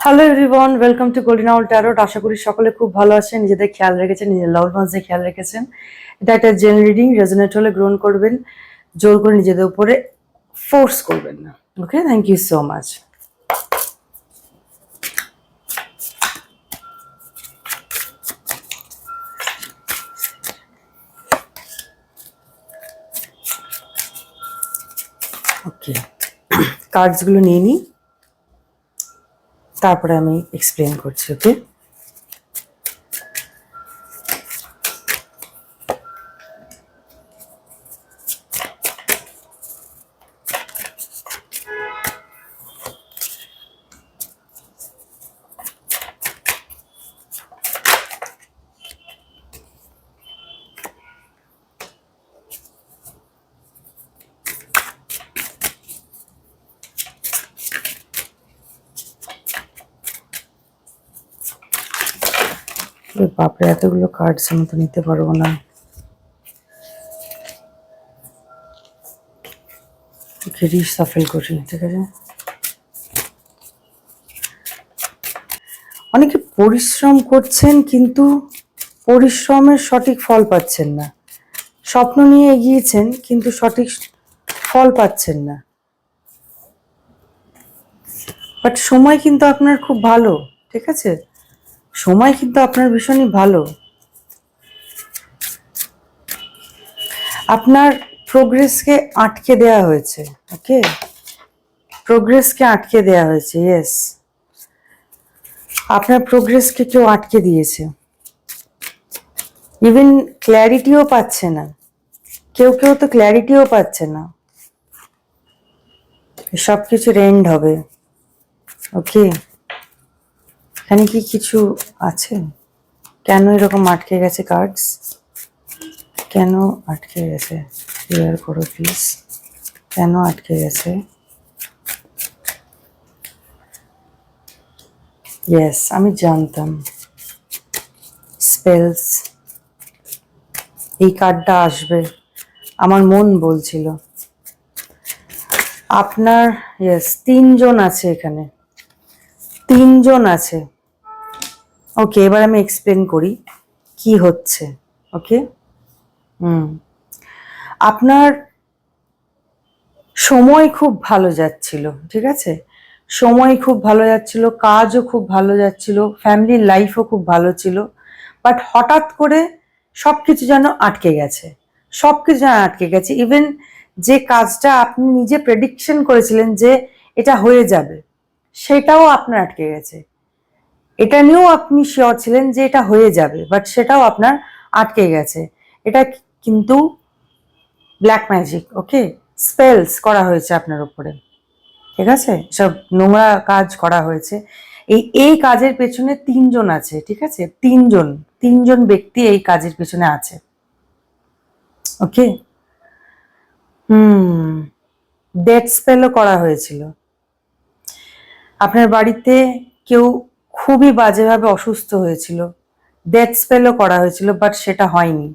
Hello everyone, welcome to golden hour tarot. আশা করি সকলে খুব ভালো আছেন, নিজেদের খেয়াল রেখেছেন, নিজের লাভ ওয়ান্সদের খেয়াল রেখেছেন। এটা একটা জেনারেল রিডিং, রেজোনেট হলে গ্রহণ করবেন, জোর করে নিজেদের উপরে ফোর্স করবেন না। ওকে, থ্যাংক ইউ সো মাচ। ওকে, কার্ডসগুলো নিয়ে নিই, তারপরে আমি এক্সপ্লেন করছি। ওকে, বাপরে এতগুলো কার্ডস আমি তো নিতে পারবো না। রিসাফেল করি, ঠিক আছে। অনেকে পরিশ্রম করছেন কিন্তু পরিশ্রমের সঠিক ফল পাচ্ছেন না। স্বপ্ন নিয়ে এগিয়েছেন কিন্তু সঠিক ফল পাচ্ছেন না। বাট সময় কিন্তু আপনার খুব ভালো, ঠিক আছে। সময় কিন্তু আপনার ভীষণই ভালো। আপনার প্রোগ্রেসকে আটকে দেয়া হয়েছে। ওকে, প্রোগ্রেসকে আটকে দেয়া হয়েছে। ইয়েস, আপনার প্রোগ্রেসকে কেউ আটকে দিয়েছে। ইভেন ক্ল্যারিটিও পাচ্ছে না, কেউ কেউ তো ক্ল্যারিটিও পাচ্ছে না। সব কিছুর এন্ড হবে। ওকে, এখানে কি কিছু আছে? কেন এরকম আটকে গেছে কার্ডস? কেন আটকে গেছে? ক্লিয়ার করো প্লিজ, কেন আটকে গেছে? ইয়েস, আমি জানতাম স্পেলস, এই কার্ডটা আসবে, আমার মন বলছিল। আপনার ইয়েস, তিনজন আছে এখানে, তিনজন আছে। ওকে, এবার আমি এক্সপ্লেন করি কি হচ্ছে। ওকে, আপনার সময় খুব ভালো যাচ্ছিল, ঠিক আছে। সময় খুব ভালো যাচ্ছিল, কাজও খুব ভালো যাচ্ছিল, ফ্যামিলির লাইফও খুব ভালো ছিল। বাট হঠাৎ করে সবকিছু যেন আটকে গেছে, সবকিছু যেন আটকে গেছে। ইভেন যে কাজটা আপনি নিজে প্রেডিকশন করেছিলেন যে এটা হয়ে যাবে, সেটাও আপনার আটকে গেছে। এটা নিয়েও আপনি শিওর ছিলেন যে এটা হয়ে যাবে, বাট সেটাও আপনার আটকে গেছে। এটা কিন্তু ব্ল্যাক ম্যাজিক। ওকে, স্পেলস করা হয়েছে আপনার উপরে, ঠিক আছে। সব নোংরা কাজ করা হয়েছে। এই কাজের পেছনে তিনজন আছে, ঠিক আছে। তিনজন তিনজন ব্যক্তি এই কাজের পেছনে আছে। ওকে, ডেথ স্পেলও করা হয়েছিল। আপনার বাড়িতে কেউ খুবই বাজেভাবে অসুস্থ হয়েছিল, ডেথ স্পেলও করা হয়েছিল, বাট সেটা হয়নি।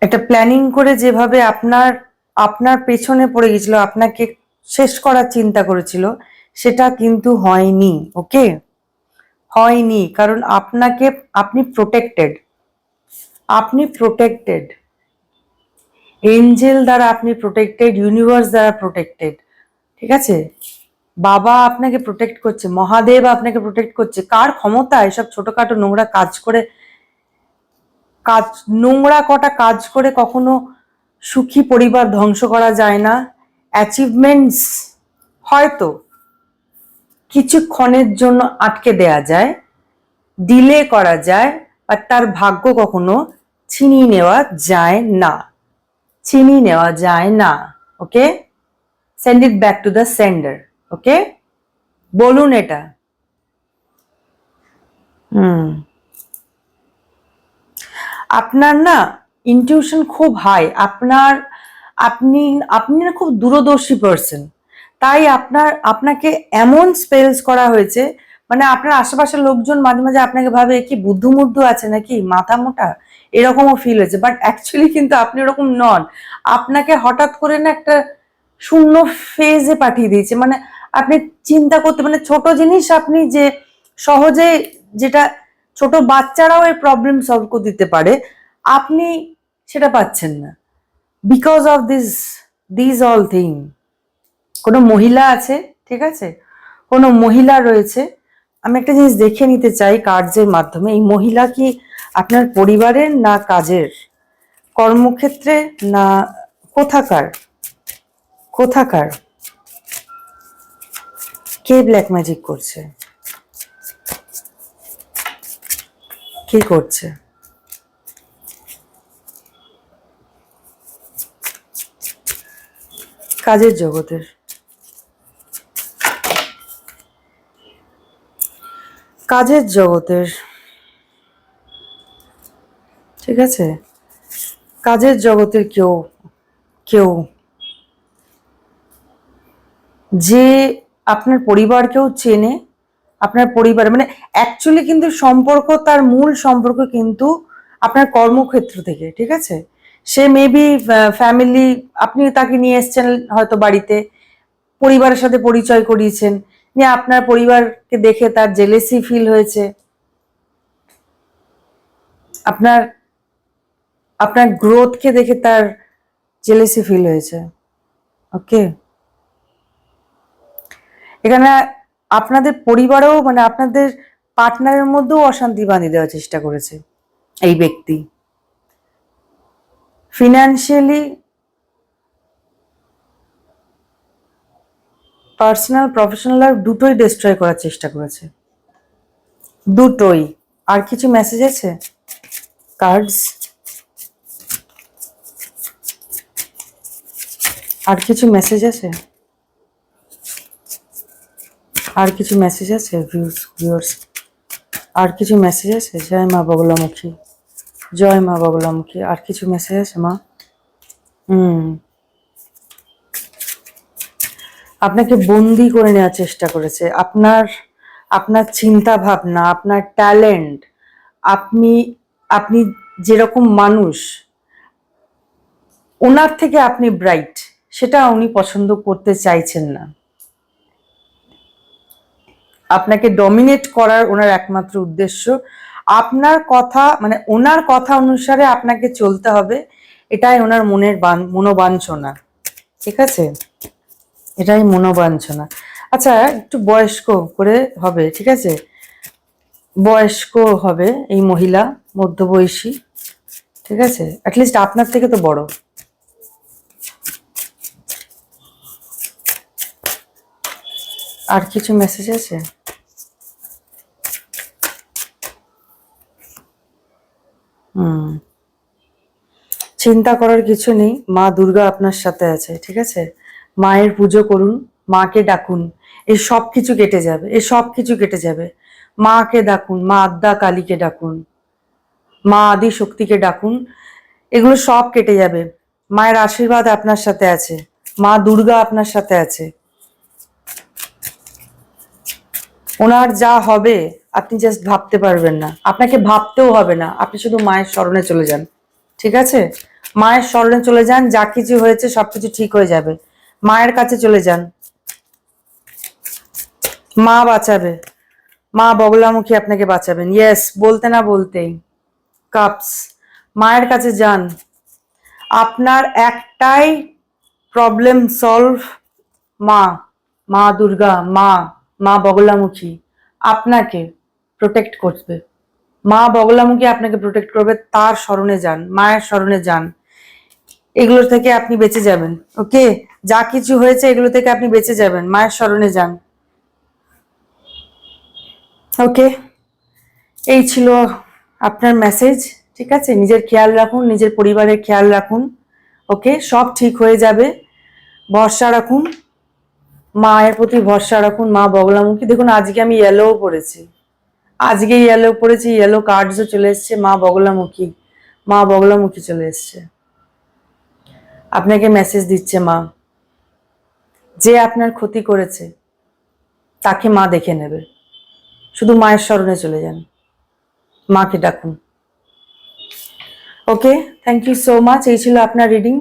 একটা প্ল্যানিং করে যেভাবে আপনার আপনার পেছনে পড়ে গেছিল, আপনাকে শেষ করার চিন্তা করেছিল, সেটা কিন্তু হয়নি। ওকে, হয়নি, কারণ আপনাকে, আপনি প্রোটেক্টেড, আপনি প্রোটেক্টেড। এঞ্জেল দ্বারা আপনি প্রোটেক্টেড, ইউনিভার্স দ্বারা প্রোটেক্টেড, ঠিক আছে। বাবা আপনাকে প্রোটেক্ট করছে, মহাদেব আপনাকে প্রোটেক্ট করছে। কার ক্ষমতা এসব ছোটখাটো নোংরা কাজ করে, কাজ নোংরা কটা কাজ করে কখনো সুখী পরিবার ধ্বংস করা যায় না। অ্যাচিভমেন্টস হয়তো কিছুক্ষণের জন্য আটকে দেয়া যায়, ডিলে করা যায়, আর তার ভাগ্য কখনো ছিনিয়ে নেওয়া যায় না, ছিনিয়ে নেওয়া যায় না। Okay, send it back to the sender. Okay, বলুন এটা। আপনার না ইনটিউশন খুব হাই। আপনার আপনি আপনি না খুব দূরদর্শী পারসন। তাই আপনাকে এমন স্পেলস করা হয়েছে, মানে আপনার আশেপাশের লোকজন মাঝে মাঝে আপনাকে ভাবে কি বুদ্ধুমুদ্ধু আছে নাকি, মাথা মোটা, এরকমও ফিল হয়েছে। বাট অ্যাকচুয়ালি কিন্তু আপনি এরকম নন। আপনাকে হঠাৎ করে না একটা শূন্য ফেজে পাঠিয়ে দিয়েছে। মানে আপনি চিন্তা করতে, মানে ছোট জিনিস আপনি যে সহজে, যেটা ছোট বাচ্চারাও এই প্রবলেম সলভ করে দিতে পারে, আপনি সেটা পাচ্ছেন না because of this all thing. কোনো মহিলা আছে, ঠিক আছে, কোনো মহিলা রয়েছে। আমি একটা জিনিস দেখে নিতে চাই কার্ডসের মাধ্যমে, এই মহিলা কি আপনার পরিবারের না কাজের, কর্মক্ষেত্রে না কোথাকার, কোথাকার? কে ব্ল্যাক ম্যাজিক করছে, কে করছে? কাজের জগতের, কাজের জগতের, ঠিক আছে, কাজের জগতের কেউ, কেউ যে আপনার পরিবারকেও চেনে, আপনার পরিবার মানে অ্যাকচুয়ালি কিন্তু সম্পর্ক, তার মূল সম্পর্ক কিন্তু আপনার কর্মক্ষেত্র থেকে, ঠিক আছে। সে মেবি ফ্যামিলি, আপনি তাকে নিয়ে এসছেন হয়তো বাড়িতে, পরিবারের সাথে পরিচয় করিয়েছেন, নিয়ে আপনার পরিবারকে দেখে তার জেলেসি ফিল হয়েছে, আপনার আপনার গ্রোথকে দেখে তার জেলেসি ফিল হয়েছে। ওকে, এখানে আপনাদের পরিবারেও, মানে আপনাদের পার্টনারের মধ্যেও অশান্তি বাঁধিয়ে দেওয়ার চেষ্টা করেছে এই ব্যক্তি। ফিনান্সিয়ালি, পার্সোনাল, প্রফেশনাল আর দুটোই ডিস্ট্রয় করার চেষ্টা করেছে, দুটোই। আর কিছু মেসেজ আছে কার্ডস? আর কিছু মেসেজ আছে? আর কিছু মেসেজ আছে ভিউয়ার্স? আর কিছু মেসেজ আছে? জয় মা বগলামুখী, জয় মা বগলামুখী। আর কিছু মেসেজ আছে মা? আপনাকে বন্দি করে নেওয়ার চেষ্টা করেছে, আপনার আপনার চিন্তা ভাবনা, আপনার ট্যালেন্ট, আপনি আপনি যেরকম মানুষ, ওনার থেকে আপনি ব্রাইট, সেটা উনি পছন্দ করতে চাইছেন না। আপনাকে ডমিনেট করার ওনার একমাত্র উদ্দেশ্য, আপনার কথা মানে ওনার কথা অনুসারে আপনাকে চলতে হবে, এটাই ওনার মনের মনোবাঞ্ছনা, ঠিক আছে, এটাই মনোবাঞ্ছনা। আচ্ছা, একটু বয়স্ক করে হবে, ঠিক আছে, বয়স্ক হবে এই মহিলা, মধ্যবয়সী, ঠিক আছে, অ্যাটলিস্ট আপনার থেকে তো বড়। আর কিছু মেসেজ আছে? চিন্তা করার কিছু নেই, মা দুর্গা আপনার সাথে আছে, ঠিক আছে, মায়ের পুজো করুন, মাকে ডাকুন, এই সব কিছু কেটে যাবে, এই সব কিছু কেটে যাবে। মাকে ডাকুন, মা আদ্যা কালীকে ডাকুন, মা আদি শক্তিকে ডাকুন, এগুলো সব কেটে যাবে। মায়ের আশীর্বাদ আপনার সাথে আছে, মা দুর্গা আপনার সাথে আছে। ওনার যা হবে আপনি জাস্ট ভাবতে পারবেন না, আপনাকে ভাবতেও হবে না, আপনি শুধু মায়ের শরণে চলে যান, ঠিক আছে, মায়ের শরণে চলে যান, যা কিছু হয়েছে সবকিছু ঠিক হয়ে যাবে। মায়ের কাছে চলে যান, মা বাঁচাবে, মা বগলামুখী আপনাকে বাঁচাবেন। ইয়েস, বলতে না বলতেই কাপস, মায়ের কাছে যান, আপনার একটাই প্রবলেম সলভ, মা, মা দুর্গা, মা বগলামুখী আপনাকে প্রোটেক্ট করবে, মা বগলামুখী আপনাকে প্রোটেক্ট করবে, তার শরণে যান, মায়ের শরণে যান, এগুলো থেকে আপনি বেঁচে যাবেন। ওকে, যা কিছু হয়েছে এগুলো থেকে আপনি বেঁচে যাবেন, মায়ের শরণে যান। ওকে, এই ছিল আপনার মেসেজ, ঠিক আছে, নিজের খেয়াল রাখুন, নিজের পরিবারের খেয়াল রাখুন। ওকে, সব ঠিক হয়ে যাবে, ভরসা রাখুন, মায়ের প্রতি ভরসা রাখুন, মা বগলামুখী। দেখুন আজকে আমি ইয়েলো পড়েছি, আজকে ইয়েলো পড়েছি, ইয়েলো কার্ডসও চলে এসছে, মা বগলামুখী, মা বগলামুখী চলে এসছে, আপনাকে মেসেজ দিচ্ছে মা, যে আপনার ক্ষতি করেছে তাকে মা দেখে নেবে, শুধু মায়ের শরণে চলে যান, মাকে ডাকুন। ওকে, থ্যাংক ইউ সো মাচ। এই ছিল আপনার রিডিং,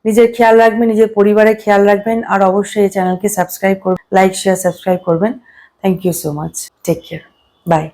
নিজের খেয়াল রাখবেন, নিজের পরিবারের খেয়াল রাখবেন, আর অবশ্যই এই চ্যানেলকে সাবস্ক্রাইব করবেন, লাইক শেয়ার সাবস্ক্রাইব করবেন। Thank you so much, take care, by.